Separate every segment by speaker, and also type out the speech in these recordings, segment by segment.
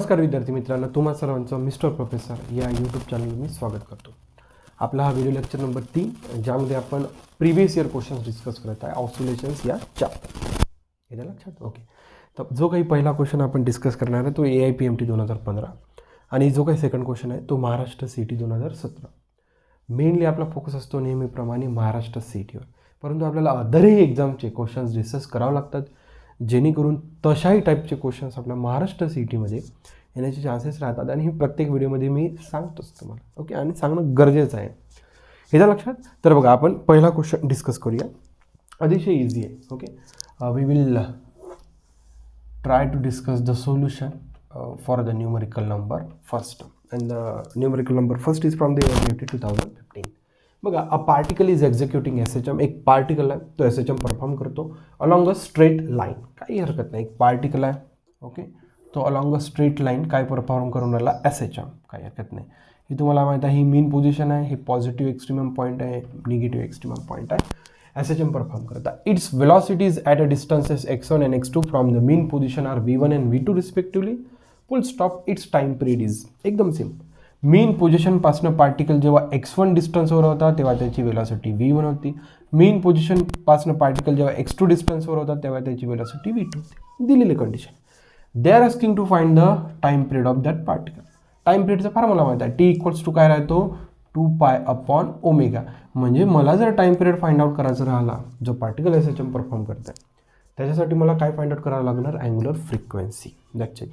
Speaker 1: नमस्कार विद्यार्थी मित्रांनो, तुम्हा सर्वांचं मिस्टर प्रोफेसर या यूट्यूब चॅनलवर मी स्वागत करतो. आपला हा व्हिडिओ लेक्चर नंबर 3 ज्यामध्ये आपण प्रिव्हियस इयर क्वेश्चन्स डिस्कस करत आहे ऑसिलेशन्स या चॅप्टर. हे लक्षात ओके. तर जो काही पहिला क्वेश्चन आपण डिस्कस करणार आहे तो AIPMT 2015 आणि जो काही सेकंड क्वेश्चन आहे तो महाराष्ट्र CET 2017. मेनली आपला फोकस असतो नेहमीप्रमाणे महाराष्ट्र CETवर, परंतु आपल्याला अदरही एक्झामचे क्वेश्चन्स डिस्कस करावे लागतात जेणेकरून तशाही टाईपचे क्वेश्चन्स आपल्या महाराष्ट्र CETमध्ये येण्याचे चान्सेस राहतात. आणि हे प्रत्येक व्हिडिओमध्ये मी सांगतोच तुम्हाला ओके, आणि सांगणं गरजेचं आहे हे लक्षात. तर बघा आपण पहिला क्वेश्चन डिस्कस करूया. अतिशय इझी आहे okay. We will try to discuss the solution for the numerical number first, and the numerical number first is from the AIPMT 2015. बघा, a particle is executing SHM. एक पार्टिकल आहे तो SHM perform करतो along a straight line. काही हरकत नाही, एक particle आहे ओके, तो अलॉंग अ स्ट्रेट लाईन काय परफॉर्म करून राहिला SHM. काही हरकत नाही. ही तुम्हाला माहीत आहे, ही मीन पोझिशन आहे, ही पॉझिटिव्ह एक्स्ट्रीमम पॉईंट आहे, निगेटिव्ह एक्स्ट्रीमम पॉईंट आहे. SHM परफॉर्म करता. Its velocities at a distances x1 and x2 from the mean position are v1 and v2 respectively. Full stop. Its time period is एकदम simple. Mean पोझिशनपासनं particle जेव्हा x1 डिस्टन्सवर होता तेव्हा त्याची velocity v1 होती. मीन पोझिशनपासनं particle जेव्हा x2 डिस्टन्सवर होता तेव्हा त्याची वेलॉसिटी v2 होती. दिलेली condition. They are asking to find the time period of that particle. Time पिरियडचा फॉर्म्युला माहिती आहे, T इक्वल्स टू काय राहतो 2π/ω. म्हणजे मला जर टाइम पिरियड फाइंड आउट करायचा राहिला जो पार्टिकल SHM परफॉर्म करत आहे त्याच्यासाठी मला काय फाइंड आउट करावं लागणार, अँग्युलर फ्रिक्वेन्सी. That's it.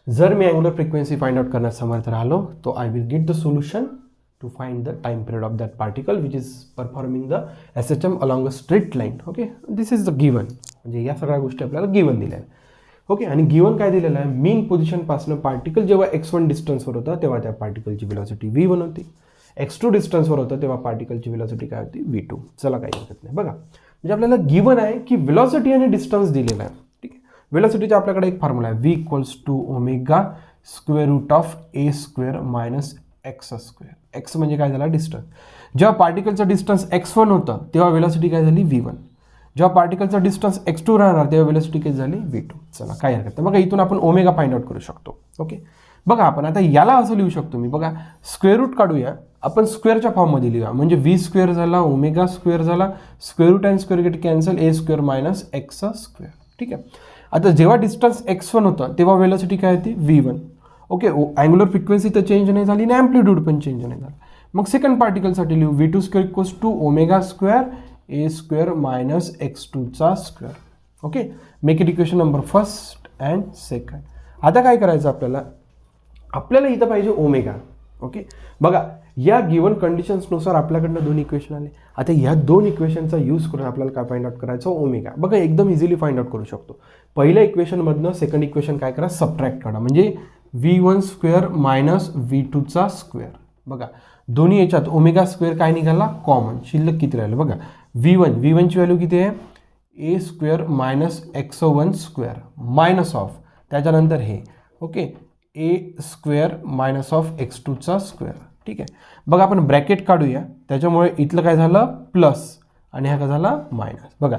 Speaker 1: जर मी अँग्युलर फ्रिक्वेन्सी फाइंड आउट करण्यास समर्थ राहिलो तो I will get the solution to find the time period of that particle which is performing the SHM along a straight line. Okay, this is the given. म्हणजे या सगळ्या गोष्टी आपल्याला given दिल्या आहेत ओके. आणि गिवन काय दिलेलं आहे, मीन पोझिशनपासून पार्टिकल जेव्हा x1 डिस्टन्सवर होता तेव्हा त्या पार्टिकलची वेलॉसिटी v1 होती. x2 डिस्टन्सवर होतं तेव्हा पार्टिकलची वेलॉसिटी काय होती v2. चला, काही हरकत नाही. बघा, म्हणजे आपल्याला गिवन आहे की वेलॉसिटी आणि डिस्टन्स दिलेला आहे. ठीक आहे. वेलॉसिटीचा आपल्याकडे एक फॉर्म्युला आहे, v equals to omega square root of a square minus x square. x म्हणजे काय झाला, डिस्टन्स. जेव्हा पार्टिकलचं डिस्टन्स x1 होतं तेव्हा वेलॉसिटी काय झाली v1. जेव्हा पार्टिकलचा डिस्टन्स x2 राहणार तेव्हा वेलॉसिटी काय झाली v2. चला, काही हरकत नाही. बघा, इथून आपण ओमेगा फाइंड आउट करू शकतो ओके. बघा, आपण आता याला असं लिहू शकतो मी. बघा, स्क्वेअर रूट काढूया आपण, स्क्वेअरच्या फॉर्ममध्ये लिहूया. म्हणजे v स्क्वेअर झाला, ओमेगा स्क्वेअर झाला, square root and square get cancel, a square minus x square. ठीक आहे. आता जेव्हा डिस्टन्स x1 होतं तेव्हा वेलॉसिटी काय होती v1 ओके. अँग्युलर फ्रिक्वेन्सी तर चेंज नाही झाली आणि ॲम्प्लिट्यूड पण चेंज नाही झाला. मग सेकंड पार्टिकलसाठी लिहू v2 square equals to omega square a square minus x2 square okay. Make it equation number first and second. आता काय करायचं आपल्याला इथं पाहिजे ओमेगा ओके. बघा, या गिवन कंडिशन्सनुसार आपल्याकडनं दोन इक्वेशन आले. आता या दोन इक्वेशनचा यूज करून आपल्याला काय फाइंड आउट करायचं, ओमेगा. बघा, एकदम इझिली फाइंड आउट करू शकतो. पहिल्या इक्वेशनमधनं सेकंड इक्वेशन काय करा, सबट्रॅक्ट करा. म्हणजे v1 square minus v2 square. बघा, दोन्ही याच्यात ओमेगा स्क्वेअर काय निघाला, कॉमन. शिल्लक किती राहिलं बघा, v1 ची व्हॅल्यू किती आहे, a square minus x1 square minus of त्याच्यानंतर हे okay a square minus of x2 square. ठीक आहे. बघा, आपण ब्रॅकेट काढूया त्याच्यामुळे इथलं काय झालं प्लस आणि हा काय झाला मायनस. बघा,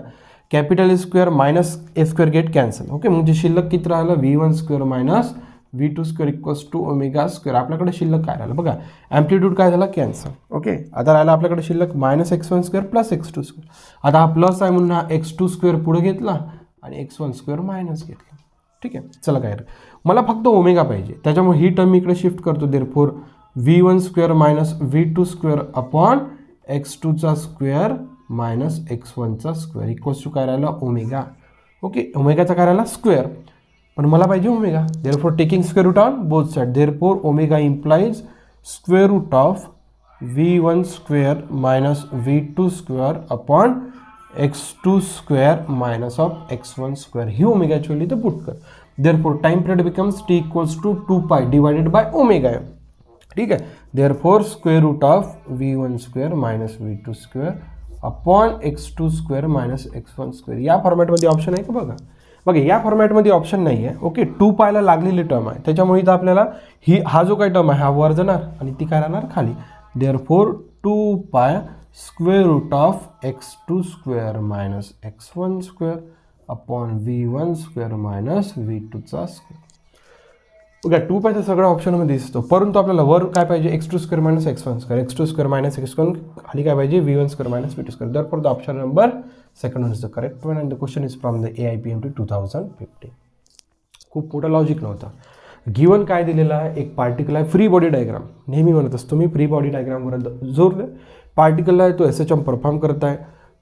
Speaker 1: capital A square minus a square get cancel okay. म्हणजे शिल्लक किती राहिलं, v1 square minus v2 square equals to omega square. आपल्याकडे शिल्लक काय राहिलं बघा, ॲम्प्लिट्यूड काय झाला कॅन्सल ओके. आता राहिला आपल्याकडे शिल्लक minus x1 square plus x2 square. आता हा प्लस आहे म्हणून हा x2 स्क्वेअर पुढे घेतला आणि x1 स्क्वेअर मायनस घेतला. ठीक आहे. चला, काय मला फक्त ओमेगा पाहिजे त्याच्यामुळे ही टर्म इकडे शिफ्ट करतो. Therefore v1 square minus v2 square upon x2 square minus x1 square equals to काय राहिला ओमेगा ओके. ओमेगाचा काय राहिला स्क्वेअर, पण मला पाहिजे omega. Therefore taking square root on both side, therefore omega implies square root of v1 square minus v2 square upon x2 square minus of x1 square. ही ओमेगाची value तर पुट कर. Therefore time period becomes t equals to 2π divided by omega. ठीक आहे. Therefore square root of v1 square minus v2 square upon x2 square minus x1 square. या फॉर्मॅटमध्ये option आहे का बघा. बघा, या फॉर्मॅटमध्ये ऑप्शन नाही आहे ओके. 2πला लागलेली टर्म आहे त्याच्यामुळे इथं आपल्याला हा जो काही टर्म आहे हा वर जाणार आणि ती काय राहणार खाली. Therefore 2π square root of x2 square minus x1 square upon v1 square minus v2 square. बघा 2 पाय तर सगळ्या ऑप्शनमध्ये दिसतो, परंतु आपल्याला वर काय पाहिजे x2 square minus x1 square, x2 square minus x1, खाली काय पाहिजे v1 square minus v2 square. Therefore the option number second is the correct one and the question is from the AIPMT 2015. खूप मोठा लॉजिक नव्हता. Given काय दिलेला आहे, एक पार्टिकल आहे, फ्री बॉडी डायग्राम नेहमी म्हणत असतो मी, फ्री बॉडी डायग्रामवर जोर दे. पार्टिकल आहे तो SHM परफॉर्म करत आहे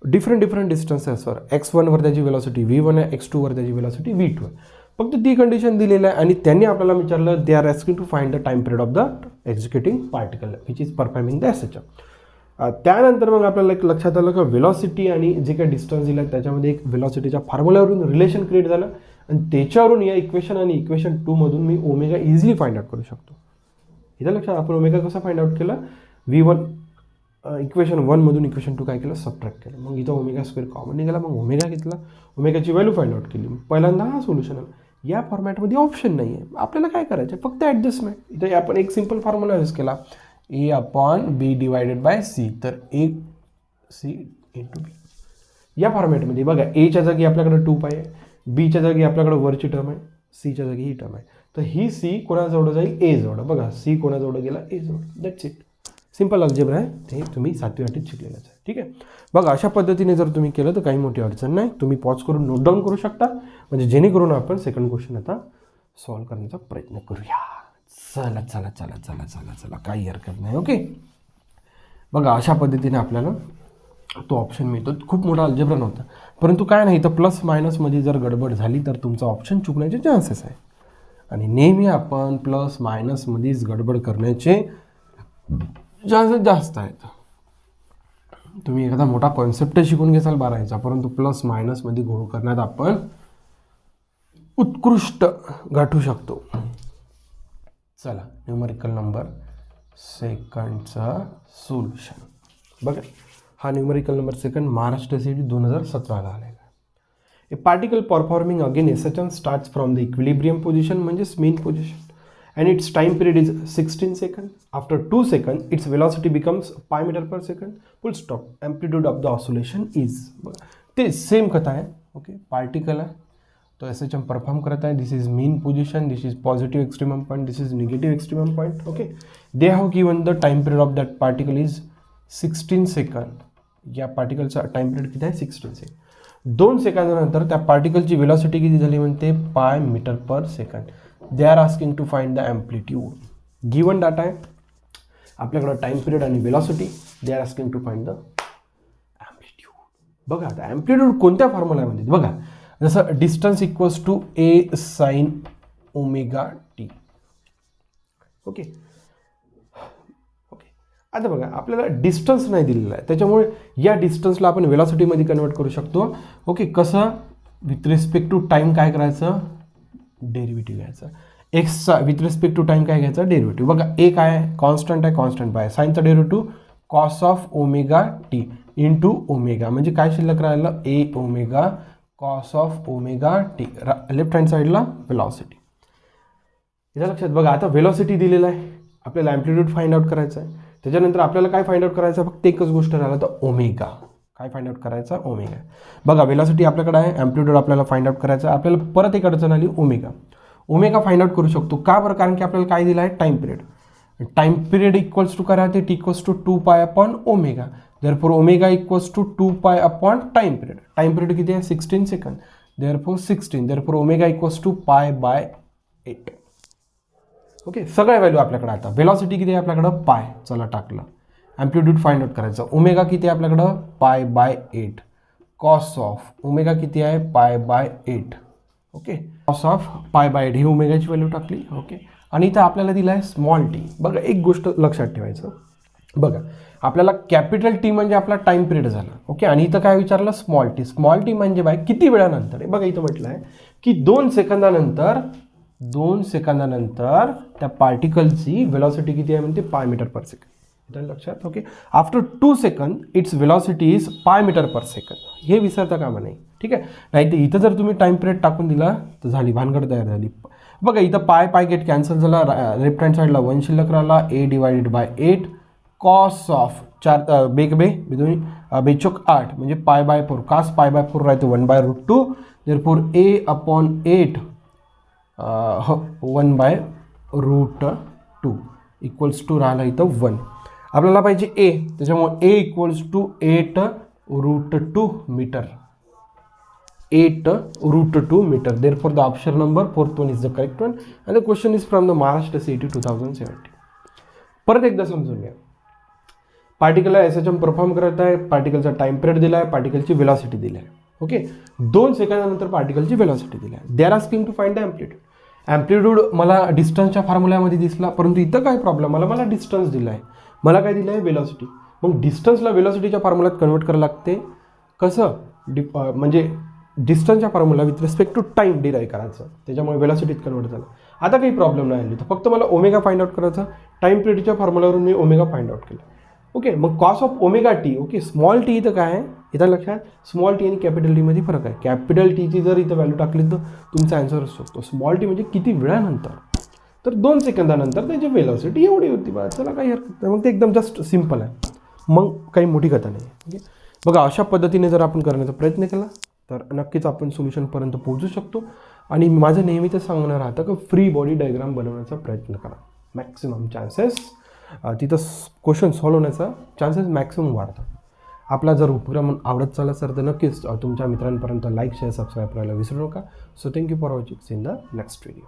Speaker 1: डिफरंट डिस्टन्सेसवर. x1वर त्याची वेलॉसिटी v1 आहे, x2वर त्याची वेलॉसिटी v2 आहे. फक्त ती कंडिशन दिलेलं आहे आणि त्यांनी आपल्याला विचारलं they are asking to find the time period of the executing particle which is performing the SHM. त्यानंतर मग आपल्याला एक लक्षात आलं की वेलॉसिटी आणि जे काही डिस्टन्स दिलं त्याच्यामध्ये एक वेलॉसिटीच्या फॉर्म्युल्यावरून रिलेशन क्रिएट झालं आणि त्याच्यावरून या इक्वेशन आणि इक्वेशन 2 मधून मी ओमेगा इझिली फाइंड आउट करू शकतो. इथं लक्षात आपण ओमेगा कसं फाइंड आउट केलं, v1 इक्वेशन 1 मधून इक्वेशन 2 काय केलं, सबट्रॅक्ट केलं. मग इथं ओमेगा स्क्वेअर कॉमन निघाला, मग ओमेगा घेतला, ओमेगाची व्हॅल्यू फाइंड आउट केली. पहिल्यांदा हा सोल्युशन आला. या फॉर्मॅटमध्ये ऑप्शन नाही आहे, आपल्याला काय करायचं फक्त ॲडजस्टमेंट. इथं आपण एक सिम्पल फॉर्म्युला यूज केला a/b डिवायडेड बाय c, तर a c इंटू b. या फॉर्मॅटमध्ये बघा एच्या जागी आपल्याकडे 2 पाय आहे, बीच्या जागी आपल्याकडे वरची टर्म आहे, सीच्या जागी ही टर्म आहे. तर ही सी कोणाजवळ जाईल, ए जवळ. बघा सी कोणाजवळ गेला, ए जवळ. That's it. सिंपल अल्जेब्रा आहे, ते तुम्ही 7वी 8वीत शिकलेलंच आहे. ठीक आहे. बघा अशा पद्धतीने जर तुम्ही केलं तर काही मोठी अडचण नाही. तुम्ही पॉज करून नोट डाऊन करू शकता, म्हणजे जेणेकरून आपण सेकंड क्वेश्चन आता सॉल्व्ह करण्याचा प्रयत्न करूया. चला चला चला चला चला चला, काही हरकत नाही. ओके. बघा अशा पद्धतीने आपल्याला तो ऑप्शन मिळतो. खूप मोठा अल्जेब्रा नव्हता, परंतु काय नाही, तर प्लस मायनसमध्ये जर गडबड झाली तर तुमचा ऑप्शन चुकण्याचे चान्सेस आहे. आणि नेहमी आपण प्लस मायनसमध्येच गडबड करण्याचे चान्सेस जास्त आहेत. तुम्ही एखादा मोठा कॉन्सेप्ट शिकून घ्याल 12वीचा, परंतु प्लस मायनसमध्ये घोळ करण्यात आपण उत्कृष्ट गाठू शकतो. चला न्यूमरिकल नंबर सेकंडचा सोल्युशन बघा. हा numerical number second Maharashtra CET 2017 आलेला आहे. A particle performing again SHM starts from the equilibrium position म्हणजेच mean position and its time period is 16 seconds. After 2 seconds, its velocity becomes pi meter per second. Full stop. Amplitude of the oscillation is. ते same कथा आहे. Okay. Particle आहे तो SHM perform करत आहे. This is mean position, this is positive extremum point, this is negative extremum point. Okay. They have given the time period of that particle is 16 second. या पार्टिकलचा time period किती आहे, 16 second. 2 सेकंदानंतर त्या पार्टिकलची velocity किती झाली म्हणते, pi metre per second. They are asking to find the amplitude. Given data आहे आपल्याकडं, टाइम पिरियड आणि velocity. They are asking to find the amplitude. बघा आता ॲम्प्लिट्यूड कोणत्या फॉर्म्युल्यामध्ये, बघा जसं distance equals to a sin omega t. Okay. Okay. आता बघा आपल्याला डिस्टन्स नाही दिलेला आहे, त्याच्यामुळे या डिस्टन्सला आपण वेलॉसिटीमध्ये कन्वर्ट करू शकतो. ओके. कसं, विथ रिस्पेक्ट टू टाईम काय करायचं, डेरिव्हेटिव्ह घ्यायचा. एक्सचा विथ रिस्पेक्ट टू टाइम काय घ्यायचा, डेरिव्हेटिव्ह. बघा ए काय आहे, कॉन्स्टंट आहे, कॉन्स्टंट बाय साईनचा derivative cos of omega t into omega, म्हणजे काय शिल्लक राहिलं, a omega cos of omega t. Left hand साईडला वेलॉसिटी. याच्या लक्षात बघा आता वेलॉसिटी दिलेला आहे, आपल्याला ॲम्प्लिट्यूड फाइंड आउट करायचा आहे. त्याच्यानंतर आपल्याला काय फाइंड आउट करायचं, फक्त एकच गोष्ट राहिला तर ओमेगा. काय फाइंड आउट करायचा, ओमेगा. बघा वेलॉसिटी आपल्याकडे आहे, ॲम्प्लिट्यूड आपल्याला फाइंड आउट करायचा. आपल्याला परत एक अडचण आली, ओमेगा. ओमेगा फाइंड आउट करू शकतो का बरं, कारण की आपल्याला काय दिलं आहे, time period. Time period equals to काय राहते, T equals to 2 pi upon omega. Therefore omega equals to 2 pi upon time period. Time period किती आहे, 16 second. Therefore 16. Therefore omega equals to pi by 8. Okay. सगळ्या value आपल्याकडे. आता velocity किती आहे आपल्याकडं, पाय. चला टाकलं. ॲम्प्लिट्यूड फाइंड आउट करायचं. ओमेगा किती आहे आपल्याकडं, पाय बाय 8. कॉस ऑफ ओमेगा किती आहे, pi by 8. Okay. Cos of pi by 8 ही ओमेगाची व्हॅल्यू टाकली. ओके. आणि इथं आपल्याला दिलं आहे स्मॉल टी. बघा एक गोष्ट लक्षात ठेवायचं, बघा आपल्याला कॅपिटल टी म्हणजे आपला टाइम पिरियड झाला. ओके. आणि इथं काय विचारलं, स्मॉल टी. स्मॉल टी म्हणजे बाय किती वेळानंतर आहे. बघा इथं म्हटलं आहे की 2 सेकंदानंतर त्या पार्टिकलची वेलॉसिटी किती आहे म्हणते, पाय मीटर पर सेकंड. इथं लक्षात. Okay. After 2 second it's velocity is पाय मीटर पर सेकंड. हे विसरता कामा नाही. ठीक आहे. नाही तर इथं जर तुम्ही टाइम पिरियड टाकून दिला तर झाली भानगड तयार झाली. बघा इथं पाय पाय गेट कॅन्सल झाला, लेफ्ट हँड साईडला 1 शिल्लक राहिला. ए डिवायडेड बाय 8 कॉस ऑफ 4 बेचोक 8 म्हणजे pi by 4. Kas pi by 4 राहते 1/√2. Therefore a upon 8 1/√2 √2 equals to राहिला इथं 1. आपल्याला पाहिजे ए, त्याच्यामुळे a equals to 8√2 metre. 8√2 metre. Therefore the option number fourth one is the correct one and the question is from the Maharashtra CET 2017. परत एकदा समजून घ्या. पार्टिकलला एसएचएम परफॉर्म करत आहे, पार्टिकलचा टाइम पिरियड दिला आहे, पार्टिकलची वेलॉसिटी दिली आहे. ओके, 2 सेकंदानंतर पार्टिकलची वेलॉसिटी दिली आहे. They are asking to find the amplitude. Amplitude मला डिस्टन्सच्या फॉर्म्युल्यामध्ये दिसला, परंतु इथं काय प्रॉब्लेम, मला डिस्टन्स दिला आहे, मला काय दिलं आहे वेलॉसिटी. मग डिस्टन्सला वेलॉसिटीच्या फॉर्म्युल्यात कन्वर्ट करावं लागते. कसं म्हणजे डिस्टन्सच्या formula with respect to time derive करायचं, त्याच्यामुळे वेलॉसिटीत कन्वर्ट झालं. आता काही प्रॉब्लेम नाही आली, तर फक्त मला ओमेगा फाइंड आउट करायचं. टाईम पिरियडच्या फॉर्म्युलावरून मी ओमेगा फाइंड आउट केलं. ओके, मग cos of omega t. Okay, small T इथं काय आहे, इथं लक्षात स्मॉल टी आणि कॅपिटल टीमध्ये फरक आहे. कॅपिटल टीची जर इथं व्हॅल्यू टाकली तर तुमचा आन्सर असू शकतो. स्मॉल टी म्हणजे किती वेळानंतर, तर 2 सेकंदानंतर त्याची वेलॉसिटी एवढी होती बा, चला काही हरकत नाही. मग ते एकदम जस्ट सिम्पल आहे, मग काही मोठी कथा नाही. ओके, बघा अशा पद्धतीने जर आपण करण्याचा प्रयत्न केला तर नक्कीच आपण सोल्युशनपर्यंत पोहोचू शकतो. आणि माझं नेहमीच सांगणं राहतं की फ्री बॉडी डायग्राम बनवण्याचा प्रयत्न करा. मॅक्सिमम चान्सेस तिथं क्वेश्चन सॉल्व्ह होण्याचा चान्सेस मॅक्सिमम वाढतात. आपला जर उपक्रम आवडत चालला सर तर नक्कीच तुमच्या मित्रांपर्यंत लाईक शेअर सबस्क्राईब करायला विसरू नका. So thank you for watching. In the next video.